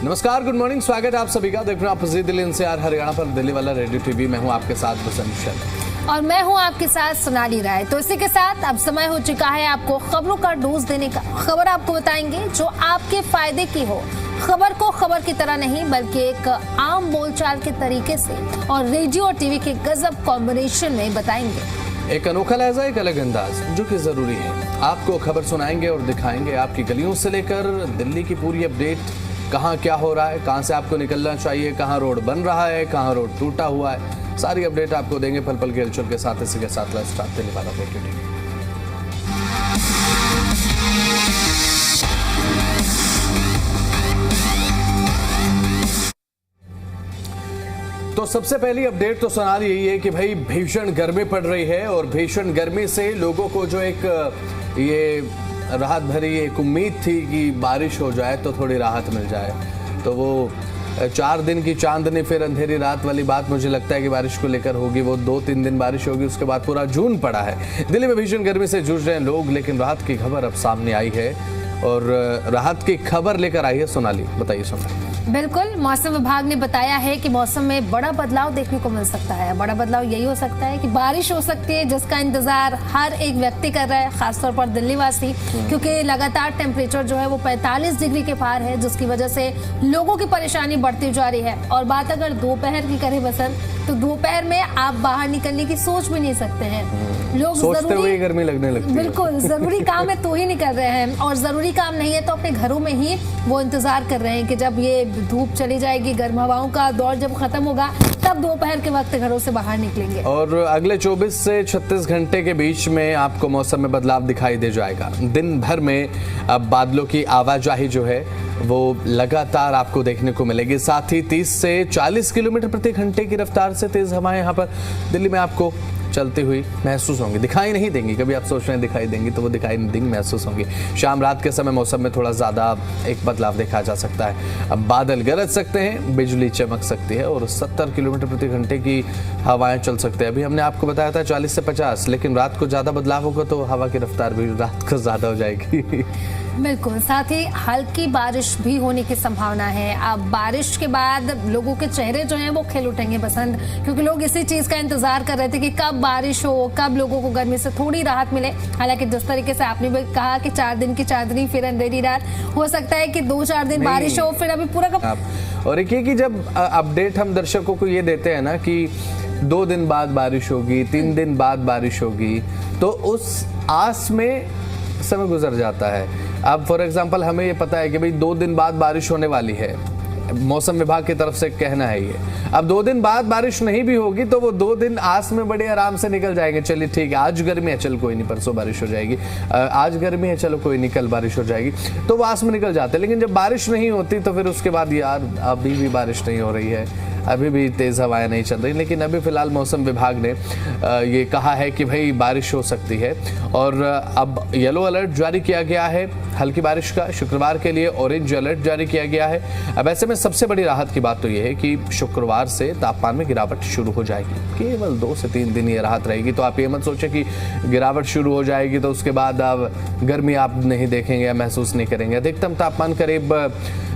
नमस्कार, good morning, स्वागत है आप सभी का। देख रहे हैं आप दिल्ली एनसीआर हरियाणा पर दिल्ली वाला रेडियो टीवी। मैं हूं आपके साथ बसंत शर्मा और मैं हूं आपके साथ सोनाली राय। तो इसी के साथ अब समय हो चुका है आपको खबरों का डोज देने का। खबर आपको बताएंगे जो आपके फायदे की हो। खबर को खबर की तरह नहीं बल्कि एक आम बोलचाल के तरीके से और रेडियो और टीवी के गजब कॉम्बिनेशन में बताएंगे। एक अनोखा लहजा, एक अलग अंदाज जो कि जरूरी है। आपको खबर सुनाएंगे और दिखाएंगे आपकी गलियों से लेकर दिल्ली की पूरी अपडेट, कहाँ क्या हो रहा है, कहाँ से आपको निकलना चाहिए, कहाँ रोड बन रहा है, कहाँ रोड टूटा हुआ है, सारी अपडेट आपको देंगे पल पल के हलचल के साथ। इसी के साथ स्टार्ट दिल्ली वाला रेडियो टीवी। तो सबसे पहली अपडेट तो सुना यही है कि भाई भीषण गर्मी पड़ रही है और भीषण गर्मी से लोगों को जो एक ये राहत भरी एक उम्मीद थी कि बारिश हो जाए तो थोड़ी राहत मिल जाए, तो वो 4 दिन की चांदनी फिर अंधेरी रात वाली बात मुझे लगता है कि बारिश को लेकर होगी। वो 2-3 दिन बारिश होगी, उसके बाद पूरा जून पड़ा है। दिल्ली में भीषण गर्मी से जूझ रहे हैं लोग, लेकिन राहत की खबर अब सामने आई है और राहत की खबर लेकर आई है सोनाली। बताइए सोनाली। बिल्कुल, मौसम विभाग ने बताया है कि मौसम में बड़ा बदलाव देखने को मिल सकता है। बड़ा बदलाव यही हो सकता है कि बारिश हो सकती है, जिसका इंतजार हर एक व्यक्ति कर रहा है, खासतौर पर दिल्ली वासी, क्योंकि लगातार टेम्परेचर जो है वो 45 डिग्री के पार है, जिसकी वजह से लोगों की परेशानी बढ़ती जा रही है। और बात अगर दोपहर की करें बसंत, तो दोपहर में आप बाहर निकलने की सोच भी नहीं सकते हैं। लोग सोचते हुए गर्मी लगने लगती है। बिल्कुल, जरूरी काम है तो ही निकल रहे हैं, और जरूरी काम नहीं है तो अपने घरों में ही वो इंतजार कर रहे हैं कि जब ये धूप चली जाएगी, गर्म हवाओं का दौर जब खत्म होगा, तब दोपहर के वक्त घरों से बाहर निकलेंगे। और अगले 24 से 36 घंटे के बीच में आपको मौसम में बदलाव दिखाई दे जाएगा। दिन भर में अब बादलों की आवाजाही जो है वो लगातार आपको देखने को मिलेगी। साथ ही 30 से 40 किलोमीटर प्रति घंटे की रफ्तार से तेज हवाएं यहाँ पर दिल्ली में आपको चलती हुई महसूस होंगी। दिखाई नहीं देंगी, कभी आप सोच रहे हैं दिखाई देंगी, तो वो दिखाई नहीं देंगी, महसूस होंगी। शाम रात के समय मौसम में थोड़ा ज़्यादा एक बदलाव देखा जा सकता है। अब बादल गरज सकते हैं, बिजली चमक सकती है और 70 किलोमीटर प्रति घंटे की हवाएं चल सकते हैं। अभी हमने आपको बताया था 40 से 50, लेकिन रात को ज़्यादा बदलाव होगा तो हवा की रफ्तार भी रात को ज़्यादा हो जाएगी। बिल्कुल, साथ ही हल्की बारिश भी होने की संभावना है। अब बारिश के बाद लोगों के चेहरे जो हैं वो खिल उठेंगे बसंत, क्योंकि लोग इसी चीज का इंतजार कर रहे थे कि कब बारिश हो, कब लोगों को गर्मी से थोड़ी राहत मिले। हालांकि जिस तरीके से आपने भी कहा कि 4 दिन की चांदनी फिर अंधेरी रात, हो सकता है कि 2-4 दिन बारिश हो, फिर अभी पूरा का। और एक ये कि जब अपडेट हम दर्शकों को ये देते हैं ना कि 2 दिन बाद बारिश होगी, 3 दिन बाद बारिश होगी, तो उस आस में समय गुजर जाता है। अब फॉर एग्जांपल हमें ये पता है कि भाई 2 दिन बाद बारिश होने वाली है, मौसम विभाग की तरफ से कहना है ये। अब 2 दिन बाद बारिश नहीं भी होगी तो वो 2 दिन आस में बड़े आराम से निकल जाएंगे। चलिए ठीक है, आज गर्मी है, चल कोई नहीं, परसों बारिश हो जाएगी। आज गर्मी है, चलो कोई नहीं, कल बारिश हो जाएगी, तो वो आस में निकल जाते हैं। लेकिन जब बारिश नहीं होती तो फिर उसके बाद यार अभी भी बारिश नहीं हो रही है, अभी भी तेज़ हवाएं नहीं चल रही। लेकिन अभी फिलहाल मौसम विभाग ने ये कहा है कि भाई बारिश हो सकती है और अब येलो अलर्ट जारी किया गया है हल्की बारिश का। शुक्रवार के लिए ऑरेंज अलर्ट जारी किया गया है। अब ऐसे में सबसे बड़ी राहत की बात तो ये है कि शुक्रवार से तापमान में गिरावट शुरू हो जाएगी। केवल 2 से 3 दिन ये राहत रहेगी, तो आप ये मत सोचें कि गिरावट शुरू हो जाएगी तो उसके बाद आप गर्मी आप नहीं देखेंगे या महसूस नहीं करेंगे। अधिकतम तापमान करीब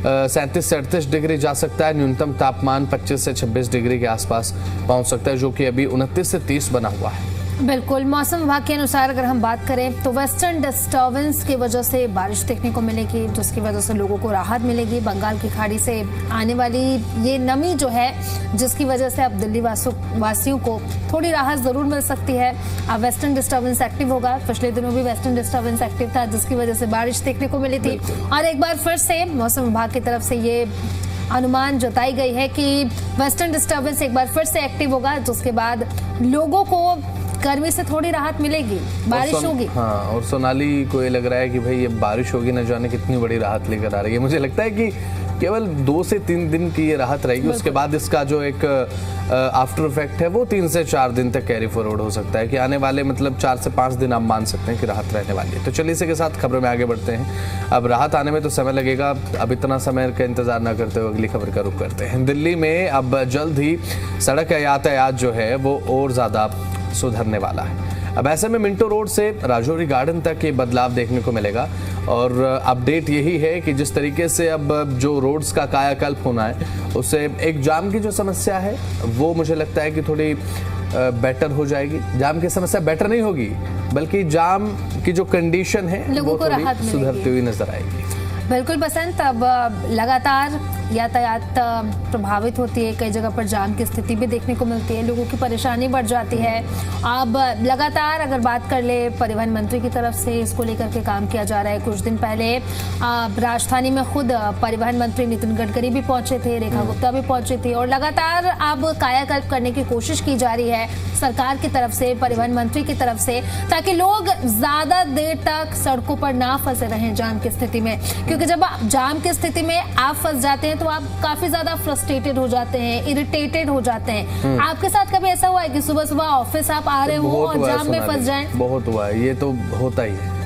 37 से 38 डिग्री जा सकता है, न्यूनतम तापमान 25 से 26 डिग्री के आसपास पहुंच सकता है, जो कि अभी 29 से 30 बना हुआ है। बिल्कुल, मौसम विभाग के अनुसार अगर हम बात करें तो वेस्टर्न डिस्टर्बेंस की वजह से बारिश देखने को मिलेगी, जिसकी वजह से लोगों को राहत मिलेगी। बंगाल की खाड़ी से आने वाली ये नमी जो है, जिसकी वजह से अब दिल्ली वासियों को थोड़ी राहत जरूर मिल सकती है। अब वेस्टर्न डिस्टर्बेंस एक्टिव होगा, पिछले दिनों भी वेस्टर्न डिस्टर्बेंस एक्टिव था, जिसकी वजह से बारिश देखने को मिली थी। और एक बार फिर से मौसम विभाग की तरफ से ये अनुमान जताई गई है कि वेस्टर्न डिस्टर्बेंस एक बार फिर से एक्टिव होगा, जिसके बाद लोगों को गर्मी से थोड़ी राहत मिलेगी, बारिश होगी। हाँ, और सोनाली को ये लग रहा है कि भाई ये बारिश होगी, न जाने कितनी बड़ी राहत लेकर आ रही है। मुझे लगता है कि केवल 2 से 3 दिन की ये राहत रहेगी, उसके बाद इसका जो एक आफ्टर इफेक्ट है वो 3 से 4 दिन तक कैरी फॉरवर्ड हो सकता है, कि आने वाले मतलब 4 से 5 दिन आप मान सकते हैं कि राहत रहने वाली है। तो चलिए इसी के साथ खबरों में आगे बढ़ते हैं। अब राहत आने में तो समय लगेगा, अब इतना समय का इंतजार ना करते हुए अगली खबर का रुख करते हैं। दिल्ली में अब जल्द ही सड़क यातायात जो है वो और ज़्यादा सुधरने वाला है। अब ऐसे में मिंटो रोड से राजौरी गार्डन तक ये बदलाव देखने को मिलेगा और अपडेट यही है कि जिस तरीके से अब जो रोड्स का कायाकल्प होना है, उससे एक जाम की जो समस्या है वो मुझे लगता है कि थोड़ी बेटर हो जाएगी। जाम की समस्या बेटर नहीं होगी, बल्कि जाम की जो कंडीशन है लोगों वो को राहत थोड़ी मिलेगी। सुधरती हुई नजर आएगी। बिल्कुल बसंत, अब लगातार यातायात प्रभावित होती है, कई जगह पर जाम की स्थिति भी देखने को मिलती है, लोगों की परेशानी बढ़ जाती है। अब लगातार अगर बात कर ले, परिवहन मंत्री की तरफ से इसको लेकर के काम किया जा रहा है। कुछ दिन पहले राजधानी में खुद परिवहन मंत्री नितिन गडकरी भी पहुंचे थे, रेखा गुप्ता भी पहुंची थी, और लगातार अब कायाकल्प करने की कोशिश की जा रही है सरकार की तरफ से, परिवहन मंत्री की तरफ से, ताकि लोग ज्यादा देर तक सड़कों पर ना फंसे रहें जाम की स्थिति में। क्योंकि जब आप जाम की स्थिति में आप फंस जाते हैं तो आप काफी ज्यादा फ्रस्ट्रेटेड हो जाते हैं, इरिटेटेड हो जाते हैं। आपके साथ कभी ऐसा हुआ है कि सुबह सुबह ऑफिस आप आ रहे हो बहुत और हुआ है जाम में फंस सोनाली, जाएं? बहुत हुआ है, ये तो होता ही है।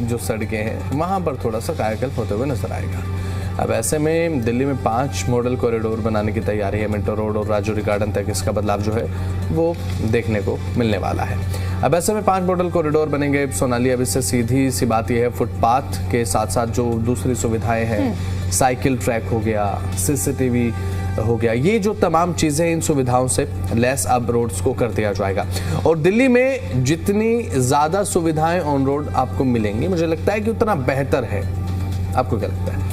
जो सड़कें हैं वहां पर थोड़ा सा कायाकल्प होते हुए नजर आएगा। अब ऐसे में दिल्ली में 5 मॉडल कॉरिडोर बनाने की तैयारी है। मिंटो रोड और राजौरी गार्डन तक इसका बदलाव जो है वो देखने को मिलने वाला है। अब ऐसे में 5 मॉडल कॉरिडोर बनेंगे सोनाली। अब इससे सीधी सी बात यह है, फुटपाथ के साथ साथ जो दूसरी सुविधाएं हैं, साइकिल ट्रैक हो गया, सीसीटीवी हो गया, ये जो तमाम चीजें, इन सुविधाओं से लैस अब रोड्स को कर दिया जाएगा। और दिल्ली में जितनी ज्यादा सुविधाएं ऑन रोड आपको मिलेंगी, मुझे लगता है कि उतना बेहतर है। आपको क्या लगता है?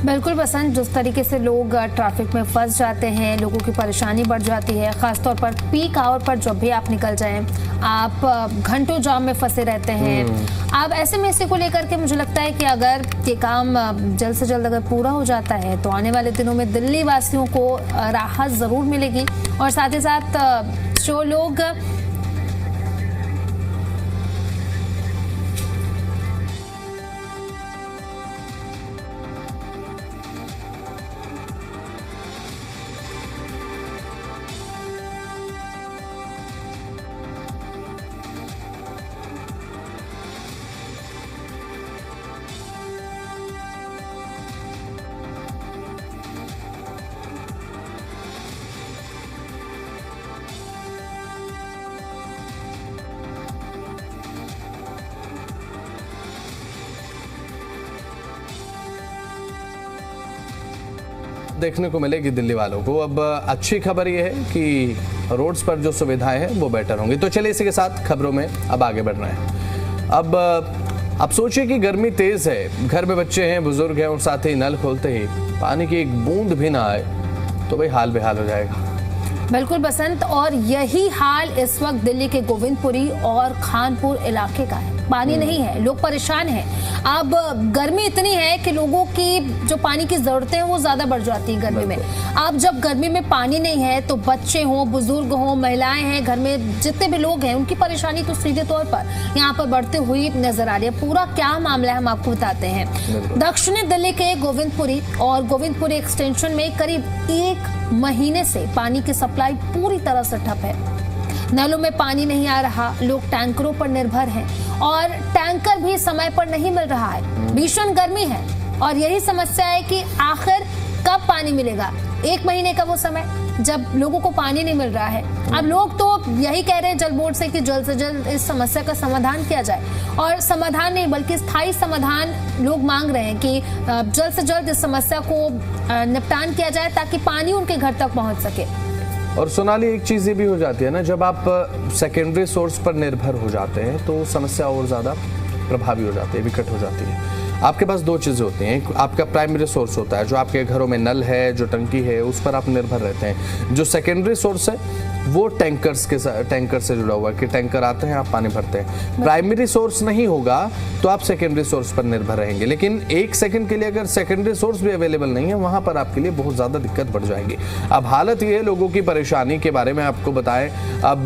बिल्कुल बसंत, जिस तरीके से लोग ट्रैफिक में फंस जाते हैं, लोगों की परेशानी बढ़ जाती है, खासतौर पर पीक आवर पर जब भी आप निकल जाएं, आप घंटों जाम में फंसे रहते हैं। अब ऐसे में इसी को लेकर के मुझे लगता है कि अगर ये काम जल्द से जल्द अगर पूरा हो जाता है तो आने वाले दिनों में दिल्ली वासियों को राहत जरूर मिलेगी। और साथ ही साथ जो लोग देखने को मिलेगी दिल्ली वालों को। अब अच्छी खबर यह है कि रोड्स पर जो सुविधाएं हैं वो बेटर होंगी। तो चलिए इसी के साथ खबरों में अब आगे बढ़ रहे हैं। अब सोचिए कि गर्मी तेज है, घर में बच्चे हैं, बुजुर्ग हैं, और साथ ही नल खोलते ही पानी की एक बूंद भी ना आए तो भाई हाल बेहाल हो जाएगा। बिल्कुल बसंत, और यही हाल इस वक्त दिल्ली के गोविंदपुरी और खानपुर इलाके का है। पानी नहीं है, लोग परेशान हैं। अब गर्मी इतनी है कि लोगों की जो पानी की जरूरतें हैं वो ज्यादा बढ़ जाती हैं गर्मी में। अब जब गर्मी में पानी नहीं है तो बच्चे हों, बुजुर्ग हों, महिलाएं हैं, घर में जितने भी लोग हैं, उनकी परेशानी तो सीधे तौर पर यहाँ पर बढ़ती हुई नजर आ रही है। पूरा क्या मामला है हम आपको बताते हैं। दक्षिणी दिल्ली के गोविंदपुरी और गोविंदपुरी एक्सटेंशन में करीब 1 महीने से पानी की सप्लाई पूरी तरह से ठप है। नलों में पानी नहीं आ रहा, लोग टैंकरों पर निर्भर हैं और टैंकर भी समय पर नहीं मिल रहा है। भीषण गर्मी है और यही समस्या है कि आखिर कब पानी मिलेगा। 1 महीने का वो समय जब लोगों को पानी नहीं मिल रहा है। अब लोग तो यही कह रहे हैं जल बोर्ड से कि जल्द से जल्द इस समस्या का समाधान किया जाए, और समाधान नहीं बल्कि स्थायी समाधान लोग मांग रहे हैं कि जल्द से जल्द इस समस्या को निपटान किया जाए ताकि पानी उनके घर तक पहुंच सके। और सोनाली, एक चीज ये भी हो जाती है ना, जब आप सेकेंडरी सोर्स पर निर्भर हो जाते हैं तो समस्या और ज्यादा प्रभावी हो जाती है, विकट हो जाती है। आपके पास 2 चीजें होती हैं। आपका प्राइमरी सोर्स होता है जो आपके घरों में नल है, जो टंकी है, उस पर आप निर्भर रहते हैं। जो सेकेंडरी सोर्स है वो टैंकर से जुड़ा हुआ है कि टैंकर आते हैं, आप पानी भरते हैं। प्राइमरी सोर्स नहीं होगा तो आप सेकेंडरी सोर्स पर निर्भर रहेंगे। लेकिन 1 सेकंड के लिए अगर सेकेंडरी सोर्स भी अवेलेबल नहीं है, वहां पर आपके लिए बहुत ज्यादा दिक्कत बढ़ जाएगी। अब हालत ये है, लोगों की परेशानी के बारे में आपको बताएं। अब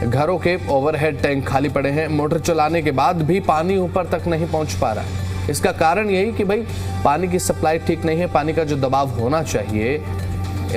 घरों के ओवरहेड टैंक खाली पड़े हैं, मोटर चलाने के बाद भी पानी ऊपर तक नहीं पहुंच पा रहा है। इसका कारण यही कि भाई पानी की सप्लाई ठीक नहीं है, पानी का जो दबाव होना चाहिए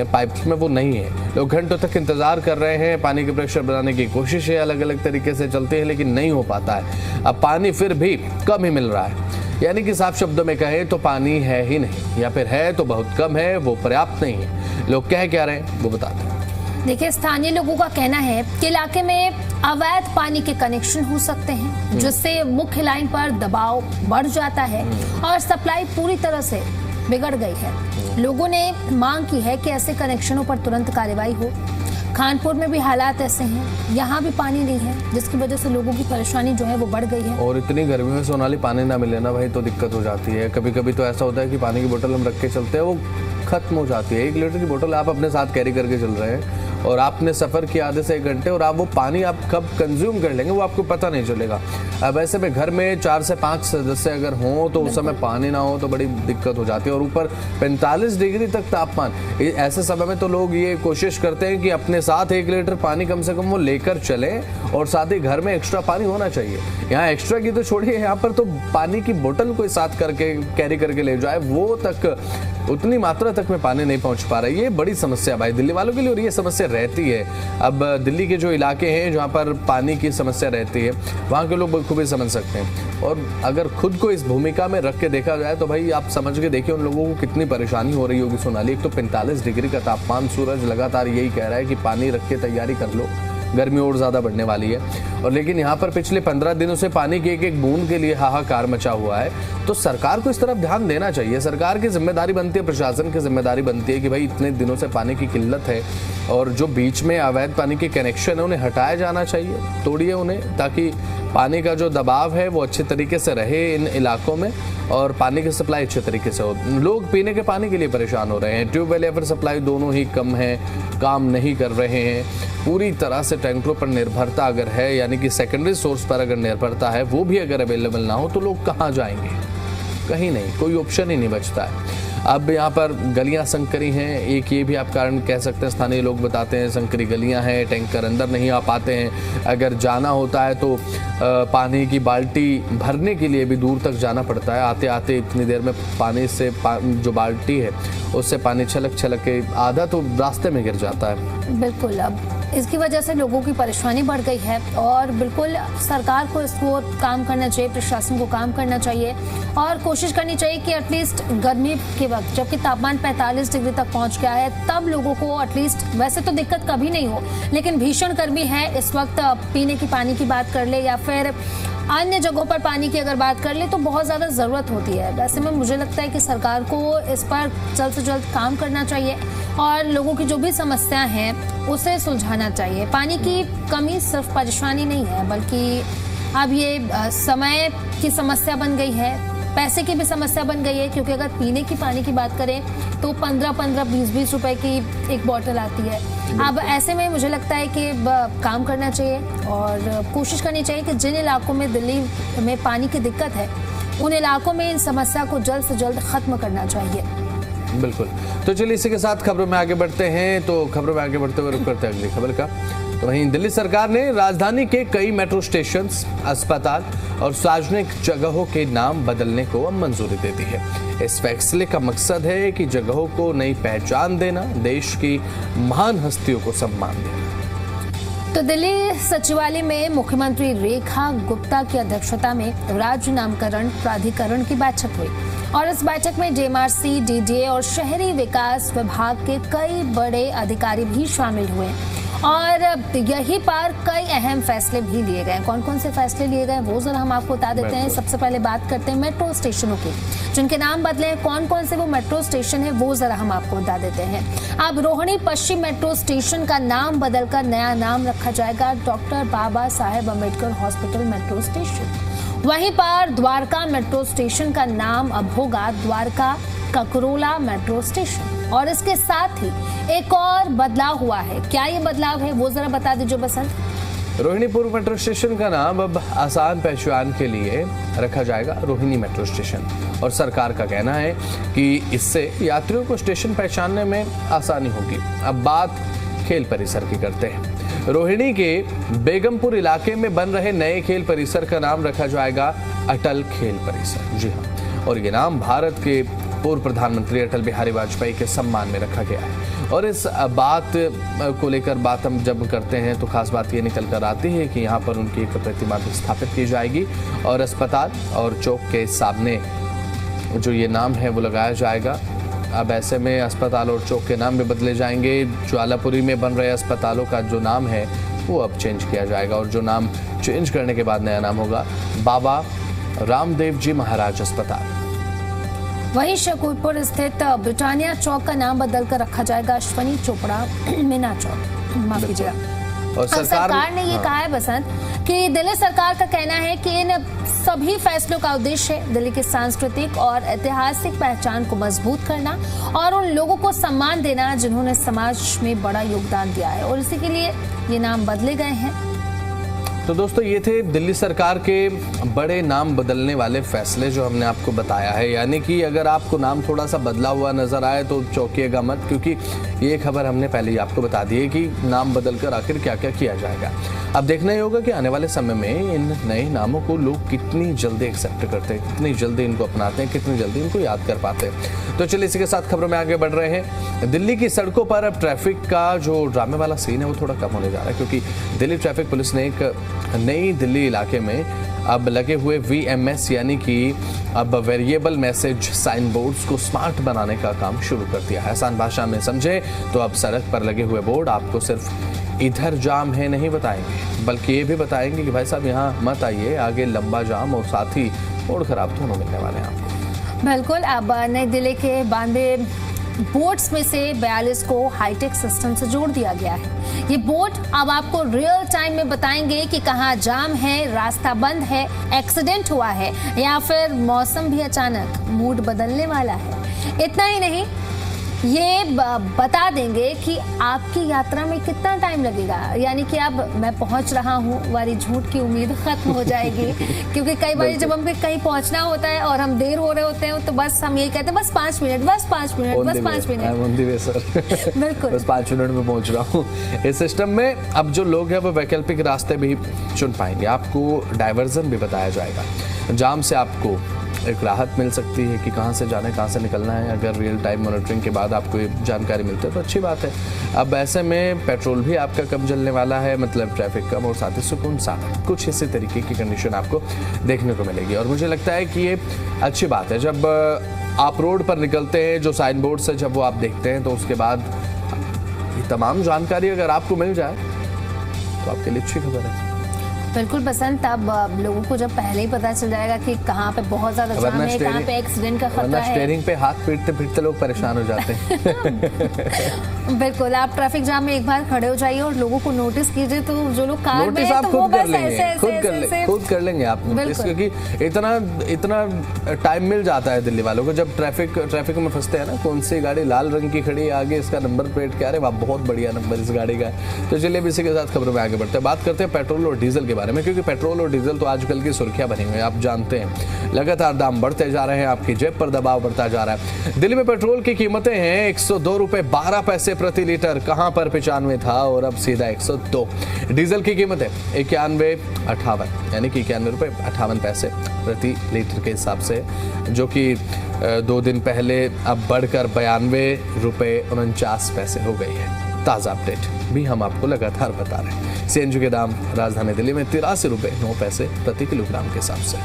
पाइप में वो नहीं है। लोग घंटों तक इंतजार कर रहे हैं, पानी के प्रेशर बनाने की कोशिश है, अलग अलग तरीके से चलती है, लेकिन नहीं हो पाता है। अब पानी फिर भी कम ही मिल रहा है, यानी कि साफ शब्दों में कहें तो पानी है ही नहीं, या फिर है तो बहुत कम है, वो पर्याप्त नहीं है। लोग कह क्या रहे हैं वो बताते हैं। देखिए, स्थानीय लोगों का कहना है कि इलाके में अवैध पानी के कनेक्शन हो सकते हैं, जिससे मुख्य लाइन पर दबाव बढ़ जाता है और सप्लाई पूरी तरह से बिगड़ गई है। लोगों ने मांग की है कि ऐसे कनेक्शनों पर तुरंत कार्रवाई हो। खानपुर में भी हालात ऐसे हैं, यहाँ भी पानी नहीं है, जिसकी वजह से लोगों की परेशानी जो है वो बढ़ गई है। और इतनी गर्मी में सोनाली पानी ना मिले ना भाई तो दिक्कत हो जाती है। कभी कभी तो ऐसा होता है कि पानी की बोतल हम रख के चलते हैं, वो खत्म हो जाती है। 1 लीटर की बोतल आप अपने साथ कैरी करके चल रहे हैं और आपने सफर किया आधे से 1 घंटे, और आप वो पानी आप कब कंज्यूम कर लेंगे वो आपको पता नहीं चलेगा। अब ऐसे में घर में 4 से 5 सदस्य अगर हों तो उस समय पानी ना हो तो बड़ी दिक्कत हो जाती है। और ऊपर 45 डिग्री तक तापमान, ऐसे समय में तो लोग ये कोशिश करते हैं कि अपने साथ 1 लीटर पानी कम से कम वो लेकर चलें, और साथ ही घर में एक्स्ट्रा पानी होना चाहिए। यहाँ एक्स्ट्रा की तो छोड़िए, यहाँ पर तो पानी की बोतल कोई साथ करके कैरी करके ले जाए, वो तक उतनी मात्रा तक में पानी नहीं पहुंच पा रहा है। ये बड़ी समस्या भाई दिल्ली वालों के लिए, और ये समस्या रहती है। अब दिल्ली के जो इलाके हैं जहाँ पर पानी की समस्या रहती है, वहाँ के लोग बखूबी समझ सकते हैं। और अगर खुद को इस भूमिका में रख के देखा जाए तो भाई आप समझ के देखिए उन लोगों को कितनी परेशानी हो रही होगी। सोनाली, एक तो 45 डिग्री का तापमान, सूरज लगातार यही कह रहा है कि पानी रख के तैयारी कर लो, गर्मी और ज्यादा बढ़ने वाली है। और लेकिन यहाँ पर पिछले 15 दिनों से पानी की एक एक बूंद के लिए हाहाकार मचा हुआ है। तो सरकार को इस तरफ ध्यान देना चाहिए। सरकार की जिम्मेदारी बनती है, प्रशासन की जिम्मेदारी बनती है कि भाई इतने दिनों से पानी की किल्लत है, और जो बीच में अवैध पानी के कनेक्शन है उन्हें हटाया जाना चाहिए, तोड़िए उन्हें, ताकि पानी का जो दबाव है वो अच्छे तरीके से रहे इन इलाकों में और पानी की सप्लाई अच्छे तरीके से हो। लोग पीने के पानी के लिए परेशान हो रहे हैं। ट्यूबवेल या फिर सप्लाई दोनों ही कम है, काम नहीं कर रहे हैं। पूरी तरह से टैंकरों पर निर्भरता अगर है, यानी कि सेकेंडरी सोर्स पर अगर निर्भरता है, वो भी अगर अवेलेबल ना हो तो लोग कहाँ जाएंगे? कहीं नहीं, कोई ऑप्शन ही नहीं बचता है। अब यहाँ पर गलियां संकरी हैं, एक ये भी आप कारण कह सकते हैं। स्थानीय लोग बताते हैं संकरी गलियां हैं, टैंकर अंदर नहीं आ पाते हैं। अगर जाना होता है तो पानी की बाल्टी भरने के लिए भी दूर तक जाना पड़ता है। आते आते इतनी देर में पानी से जो बाल्टी है उससे पानी छलक के आधा तो रास्ते में गिर जाता है। बिल्कुल, अब इसकी वजह से लोगों की परेशानी बढ़ गई है और बिल्कुल सरकार को इसको काम करना चाहिए, प्रशासन को काम करना चाहिए और कोशिश करनी चाहिए कि एटलीस्ट गर्मी के वक्त जबकि तापमान 45 डिग्री तक पहुंच गया है, तब लोगों को एटलीस्ट, वैसे तो दिक्कत कभी नहीं हो, लेकिन भीषण गर्मी है इस वक्त, पीने की पानी की बात कर ले या फिर अन्य जगहों पर पानी की अगर बात कर ले तो बहुत ज़्यादा ज़रूरत होती है। वैसे में मुझे लगता है कि सरकार को इस पर जल्द से जल्द काम करना चाहिए और लोगों की जो भी समस्या हैं उसे सुलझाना चाहिए। पानी की कमी सिर्फ परेशानी नहीं है, बल्कि अब ये समय की समस्या बन गई है, पैसे की भी समस्या बन गई है, क्योंकि अगर पीने की पानी की बात करें तो 15-15, 20-20 रुपए की एक बोतल आती है। अब ऐसे में मुझे लगता है कि काम करना चाहिए और कोशिश करनी चाहिए कि जिन इलाकों में दिल्ली में पानी की दिक्कत है उन इलाकों में इन समस्या को जल्द से जल्द खत्म करना चाहिए। बिल्कुल, तो चलिए इसी के साथ खबरों में आगे बढ़ते हैं। तो खबरों में आगे बढ़ते हुए रुक करते हैं अगली खबर का। तो वहीं दिल्ली सरकार ने राजधानी के कई मेट्रो स्टेशन, अस्पताल और सार्वजनिक जगहों के नाम बदलने को मंजूरी दे दी है। इस फैसले का मकसद है कि जगहों को नई पहचान देना, देश की महान हस्तियों को सम्मान देना। तो दिल्ली सचिवालय में मुख्यमंत्री रेखा गुप्ता की अध्यक्षता में राज्य नामकरण प्राधिकरण की बैठक हुई और इस बैठक में डीएमआरसी, डीडीए और शहरी विकास विभाग के कई बड़े अधिकारी भी शामिल हुए और यहीं पर कई अहम फैसले भी लिए गए। कौन कौन से फैसले लिए गए वो जरा हम आपको बता देते हैं। सबसे पहले बात करते हैं मेट्रो स्टेशनों की, जिनके नाम बदले हैं। कौन कौन से वो मेट्रो स्टेशन है वो जरा हम आपको बता देते हैं। अब रोहिणी पश्चिम मेट्रो स्टेशन का नाम बदलकर नया नाम रखा जाएगा doctor Baba Saheb Ambedkar hospital metro station. वहीं पर द्वारका मेट्रो स्टेशन का नाम अब होगा द्वारका ककरोला मेट्रो स्टेशन और इसके साथ ही एक और बदलाव हुआ है। क्या ये बदलाव है वो जरा बता दीजिए बसंत। रोहिणी पूर्व मेट्रो स्टेशन का नाम अब आसान पहचान के लिए रखा जाएगा रोहिणी मेट्रो स्टेशन और सरकार का कहना है कि इससे यात्रियों को स्टेशन पहचानने में आसानी होगी। अब बात खेल परिसर की करते हैं। रोहिणी के बेगमपुर इलाके में बन रहे नए खेल परिसर का नाम रखा जाएगा अटल खेल परिसर। जी हाँ, और ये नाम भारत के पूर्व प्रधानमंत्री अटल बिहारी वाजपेयी के सम्मान में रखा गया है। और इस बात को लेकर बात हम जब करते हैं तो खास बात ये निकल कर आती है कि यहाँ पर उनकी एक प्रतिमा भी स्थापित की जाएगी और अस्पताल और चौक के सामने जो ये नाम है वो लगाया जाएगा। अब ऐसे में अस्पताल और चौक के नाम भी बदले जाएंगे। ज्वालापुरी में बन रहे अस्पतालों का जो नाम है वो अब चेंज किया जाएगा और जो नाम चेंज करने के बाद नया नाम होगा बाबा रामदेव जी महाराज अस्पताल। वहीं शकूरपुर स्थित ब्रिटानिया चौक का नाम बदलकर रखा जाएगा अश्वनी चोपड़ा मीना चौक। माफ कीजिएगा। और सरकार ने ये कहा है बसंत कि दिल्ली सरकार का कहना है कि इन सभी फैसलों का उद्देश्य दिल्ली की सांस्कृतिक और ऐतिहासिक पहचान को मजबूत करना और उन लोगों को सम्मान देना जिन्होंने समाज में बड़ा योगदान दिया है और इसी के लिए ये नाम बदले गए हैं। तो दोस्तों ये थे दिल्ली सरकार के बड़े नाम बदलने वाले फैसले जो हमने आपको बताया है। यानी कि अगर आपको नाम थोड़ा सा बदला हुआ नजर आए तो चौंकिएगा मत, क्योंकि ये खबर हमने पहले ही आपको बता दी है कि नाम बदलकर आखिर क्या क्या किया जाएगा। अब देखना ही होगा कि आने वाले समय में इन नए नामों को लोग कितनी जल्दी एक्सेप्ट करते हैं, कितनी जल्दी इनको अपनाते हैं, कितनी जल्दी इनको याद कर पाते हैं। तो चलिए इसी के साथ खबरों में आगे बढ़ रहे हैं। दिल्ली की सड़कों पर अब ट्रैफिक का जो ड्रामे वाला सीन है वो थोड़ा कम होने जा रहा है, क्योंकि दिल्ली ट्रैफिक पुलिस ने एक नई दिल्ली इलाके में अब लगे हुए VMS यानी कि अब वेरिएबल मैसेज साइन बोर्ड्स को स्मार्ट बनाने का काम शुरू कर दिया है। आसान भाषा में समझे तो अब सड़क पर लगे हुए बोर्ड आपको सिर्फ इधर जाम है नहीं बताएंगे, बल्कि ये भी बताएंगे कि भाई साहब यहाँ मत आइए, आगे लंबा जाम और साथ ही रोड खराब दोनों मिलने वाले हैं आपको। बिल्कुल। अब नई दिल्ली के 92 बोर्ड्स में से 42 को हाईटेक सिस्टम से जोड़ दिया गया है। ये बोर्ड अब आपको रियल टाइम में बताएंगे कि कहाँ जाम है, रास्ता बंद है, एक्सीडेंट हुआ है या फिर मौसम भी अचानक मूड बदलने वाला है। इतना ही नहीं, ये बता देंगे कि आपकी यात्रा में कितना टाइम लगेगा, यानी कि अब मैं पहुंच रहा हूं वाली झूठ की उम्मीद खत्म हो जाएगी। क्योंकि कई बार जब हमें कहीं पहुंचना होता है और हम देर हो रहे होते हैं तो बस हम यही कहते हैं बस 5 मिनट, बस 5 मिनट, बस 5 मिनट। सर बिल्कुल, बस 5 मिनट में पहुंच रहा हूँ। इस सिस्टम में अब जो लोग हैं वो वैकल्पिक रास्ते भी चुन पाएंगे। आपको डाइवर्जन भी बताया जाएगा। जाम से आपको एक राहत मिल सकती है कि कहाँ से जाना है, कहाँ से निकलना है। अगर रियल टाइम मॉनिटरिंग के बाद आपको ये जानकारी मिलती है तो अच्छी बात है। अब ऐसे में पेट्रोल भी आपका कम जलने वाला है, मतलब ट्रैफिक कम और साथ ही सुकून सा। कुछ इसी तरीके की कंडीशन आपको देखने को मिलेगी और मुझे लगता है कि ये अच्छी बात है। जब आप रोड पर निकलते हैं, जो साइन बोर्ड से जब वो आप देखते हैं तो उसके बाद ये तमाम जानकारी अगर आपको मिल जाए तो आपके लिए अच्छी खबर है। बिल्कुल बसंत। अब लोगों को जब पहले ही पता चल जाएगा कि कहाँ पे बहुत ज्यादा जाम है, कहाँ पे एक्सीडेंट का खतरा है। स्टीयरिंग पे हाथ पीटते पीटते लोग परेशान हो जाते हैं। बिल्कुल, आप ट्रैफिक जाम में एक बार खड़े हो जाइए और लोगों को नोटिस कीजिए, तो जो लोग कार में हैं तो वो बस ऐसे खुद कर लेंगे आप नोटिस, क्योंकि इतना टाइम मिल जाता है दिल्ली वालों को जब ट्रैफिक में फंसते हैं ना। कौन सी गाड़ी लाल रंग की खड़ी है, आगे इसका नंबर प्लेट क्या है, वाह बहुत बढ़िया नंबर इस गाड़ी का। तो चलिए इसी के साथ खबरों में आगे बढ़ते हैं। बात करते हैं पेट्रोल और डीजल के बारे में, क्योंकि पेट्रोल और डीजल तो आजकल की सुर्खियां बनी हुई है। आप जानते हैं लगातार दाम बढ़ते जा रहे हैं, आपकी जेब पर दबाव बढ़ता जा रहा है। दिल्ली में पेट्रोल की कीमतें हैं 102 रुपए 12 पैसे प्रति लीटर, कहां पर 95 था और अब सीधा 102। डीजल की कीमत है 91.58, यानी कि 91 रुपए 58 पैसे प्रति लीटर के हिसाब से, जो कि 2 दिन पहले अब बढ़कर 92 रुपए 49 पैसे हो गई है। ताज़ा अपडेट भी हम आपको लगातार बता रहे हैं। CNG के दाम राजधानी दिल्ली में 83 रुपए 9 पैसे प्रति किलोग्राम के हिसाब से।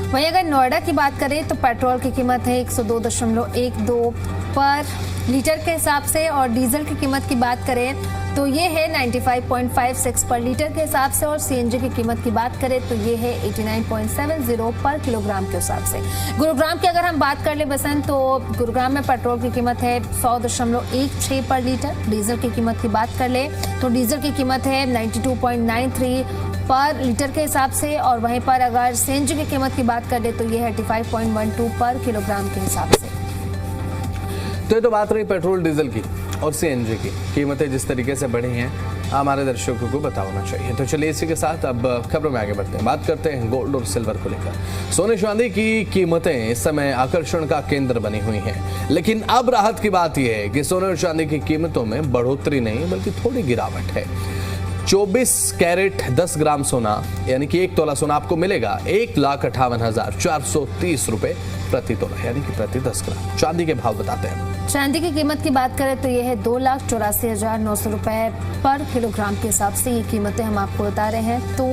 वहीं अगर नोएडा की बात करें तो पेट्रोल की कीमत है 102.12 पर लीटर के हिसाब से, और डीजल की कीमत की बात करें तो ये है 95.56 पर लीटर के हिसाब से, और CNG की कीमत की बात करें तो ये है 89.70 पर किलोग्राम के हिसाब से। गुरुग्राम की अगर हम बात कर ले बसंत, तो गुरुग्राम में पेट्रोल की कीमत है 100.16 पर लीटर। डीजल की कीमत की बात कर ले तो डीजल की कीमत है 92.93 पर लीटर के हिसाब से, और वहीं पर अगर CNG की कीमत की बात कर ले तो ये है 85.12 पर किलोग्राम के हिसाब से। तो ये तो बात रही पेट्रोल डीजल की, और CNG की कीमतें जिस तरीके से बढ़ी हैं हमारे दर्शकों को पता होना चाहिए। तो चलिए इसी के साथ अब खबरों में आगे बढ़ते हैं। बात करते हैं गोल्ड और सिल्वर को लेकर। सोने चांदी की कीमतें इस समय आकर्षण का केंद्र बनी हुई हैं, लेकिन अब राहत की बात यह है कि सोने और चांदी की कीमतों में बढ़ोतरी नहीं बल्कि थोड़ी गिरावट है। 24 कैरेट 10 ग्राम सोना यानी कि 1 तोला सोना आपको मिलेगा 1,58,430 रुपए प्रति तोला, यानी कि प्रति 10 ग्राम। चांदी के भाव बताते हैं। चांदी की कीमत की बात करें तो ये है 2,84,900 रुपए पर किलोग्राम के हिसाब से ये कीमतें हम आपको बता रहे हैं। तो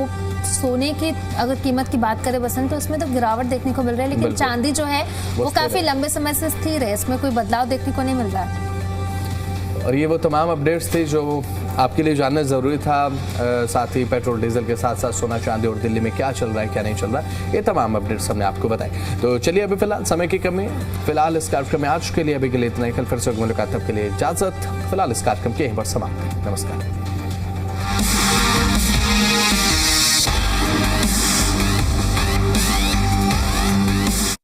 सोने की अगर कीमत की बात करें बसंत, तो इसमें तो गिरावट देखने को मिल रही है, लेकिन बिल्कुल। चांदी जो है वो काफी लंबे समय से स्थिर है, इसमें कोई बदलाव देखने को नहीं मिल रहा है। और ये वो तमाम अपडेट्स थी जो आपके लिए जानना ज़रूरी था। साथ ही पेट्रोल डीजल के साथ साथ सोना चांदी और दिल्ली में क्या चल रहा है क्या नहीं चल रहा है, ये तमाम अपडेट्स हमने आपको बताई। तो चलिए अभी फिलहाल समय की कमी, फिलहाल इस कार्यक्रम में आज के लिए अभी के लिए इतना ही। कल फिर से मुलाकात, तब के लिए इजाज़त। फिलहाल इस कार्यक्रम के यहीं पर समाप्त। नमस्कार।